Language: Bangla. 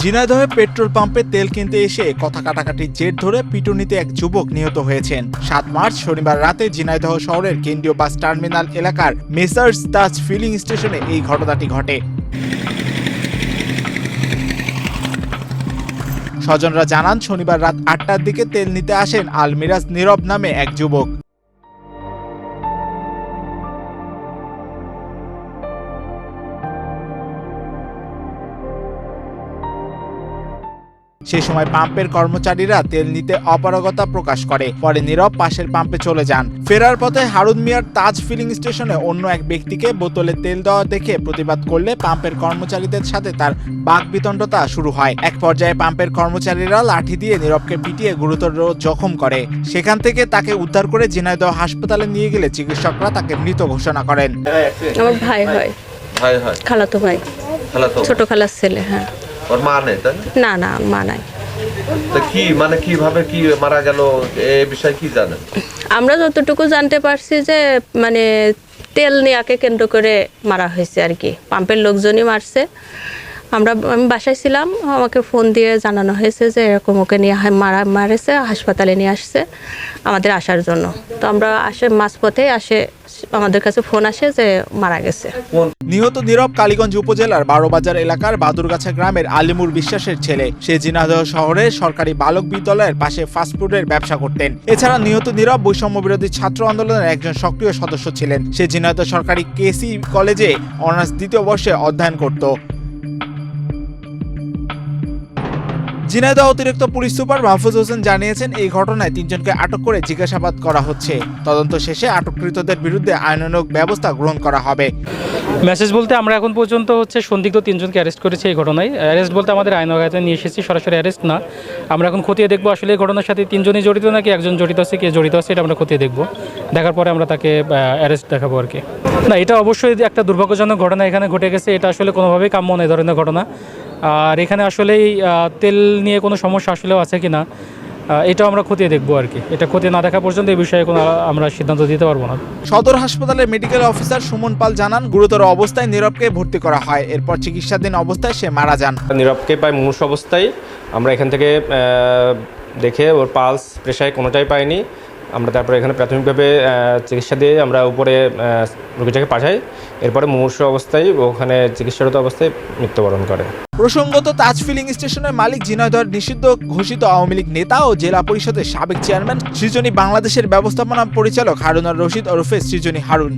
ঝিনাইদহে পেট্রোল পাম্পে তেল কিনতে এসে কথা কাটাকাটির জের ধরে পিটুনিতে এক যুবক নিহত হয়েছেন। ৭ মার্চ শনিবার রাতে ঝিনাইদহ শহরের কেন্দ্রীয় বাস টার্মিনাল এলাকার মেসার্স তাজ ফিলিং স্টেশনে এই ঘটনাটি ঘটে। স্বজনরা জানান, শনিবার রাত ৮টার দিকে তেল নিতে আসেন আলমিরাজ নীরব নামে এক যুবক। সেই সময় পাম্পের কর্মচারীরা তেল নিতে অপারগতা প্রকাশ করে। পরে নীরব পাশের পাম্পে চলে যান। ফেরার পথে হারুন মিয়ার তাজ ফিলিং স্টেশনে অন্য এক ব্যক্তিকে বোতলে তেল দেওয়া দেখে প্রতিবাদ করলে পাম্পের কর্মচারীদের সাথে তার বাকবিতণ্ডতা শুরু হয়। এক পর্যায়ে পাম্পের কর্মচারীরা লাঠি দিয়ে নীরবকে পিটিয়ে গুরুতর জখম করে। সেখান থেকে তাকে উদ্ধার করে ঝিনাইদহ হাসপাতালে নিয়ে গেলে চিকিৎসকরা তাকে মৃত ঘোষণা করেন। আমার ভাই হয়, খালাতো ভাই, ছোট খালার ছেলে। হ্যাঁ, ওর মা নেই তাই না? না, মা নাই। তো কি মানে কিভাবে কি মারা গেল এই বিষয়ে কি জানেন? আমরা যতটুকু জানতে পারছি যে মানে তেল নেয়াকে কেন্দ্র করে মারা হয়েছে আর কি, পাম্পের লোকজনই মারছে। আমি বাসায় ছিলাম, আমাকে ফোন দিয়ে জানানো হয়েছে যে এরকম ওকে নিয়ে মারেছে, হাসপাতালে নিয়ে আসছে আমাদের আসার জন্য। তো আমরা মাঝপথে আমাদের কাছে ফোন আসে যে মারা গেছে। নিহত নীরব কালীগঞ্জ উপজেলার ১২ বাজার এলাকার বাদুরগাছা গ্রামের আলিমুর বিশ্বাসের ছেলে। সে ঝিনাইদহ শহরের সরকারি বালক বিদ্যালয়ের পাশে ফাস্টফুডের ব্যবসা করতেন। এছাড়া নিহত নীরব বৈষম্য বিরোধী ছাত্র আন্দোলনের একজন সক্রিয় সদস্য ছিলেন। সে ঝিনাইদহ সরকারি কেসি কলেজে অনার্স ২য় বর্ষে অধ্যয়ন করত। ঝিনাইদহ অতিরিক্ত পুলিশ সুপার মাহফুজ হোসেন জানিয়েছেন, এই ঘটনায় ৩ জনকে আটক করে জিজ্ঞাসাবাদ করা হচ্ছে। তদন্ত শেষে আটককৃতদের বিরুদ্ধে আইনানুগ ব্যবস্থা গ্রহণ করা হবে। মেসেজ বলতে আমরা এখন পর্যন্ত সন্দিগ্ধ 3 জনকে অ্যারেস্ট করেছি এই ঘটনায়। অ্যারেস্ট বলতে আমাদের আইন আওতায় নিয়ে এসেছি, সরাসরি অ্যারেস্ট না। আমরা এখন খতিয়ে দেখবো আসলে এই ঘটনার সাথে 3 জনই জড়িত নাকি একজন জড়িত আছে, কে জড়িত আছে এটা আমরা খতিয়ে দেখবো। দেখার পরে আমরা তাকে অ্যারেস্ট দেখাবো আর কি। না, এটা অবশ্যই একটা দুর্ভাগ্যজনক ঘটনা এখানে ঘটে গেছে। এটা আসলে কোনোভাবেই কাম্য নয় এই ধরনের ঘটনা। আর এখানে আসলেই তেল নিয়ে কোনো সমস্যা আসলেও আছে কিনা এটাও আমরা খতিয়ে দেখবো আর কি। এটা খতিয়ে না দেখা পর্যন্ত এই বিষয়ে কোনো আমরা সিদ্ধান্ত দিতে পারবো না। সদর হাসপাতালের মেডিকেল অফিসার সুমন পাল জানান, গুরুতর অবস্থায় নীরবকে ভর্তি করা হয়। এরপর চিকিৎসাধীন অবস্থায় সে মারা যান। নীরবকে প্রায় মুমূর্ষু অবস্থায় আমরা এখান থেকে দেখে ওর পালস প্রেশার কোনোটাই পাইনি। আমরা তারপরে এখানে প্রাথমিকভাবে চিকিৎসা দিয়ে আমরা উপরে রোগীটাকে পাঠাই। এরপরে মুমূর্ষু অবস্থায় ওখানে চিকিৎসারত অবস্থায় মৃত্যুবরণ করে। প্রসঙ্গত, তাজ ফিলিং স্টেশনের মালিক ঝিনাইদহের নিষিদ্ধ ঘোষিত আওয়ামী লীগ নেতা ও জেলা পরিষদের সাবেক চেয়ারম্যান সৃজনী বাংলাদেশের ব্যবস্থাপনা পরিচালক হারুন আর রশিদ ওরফে সৃজনী হারুন।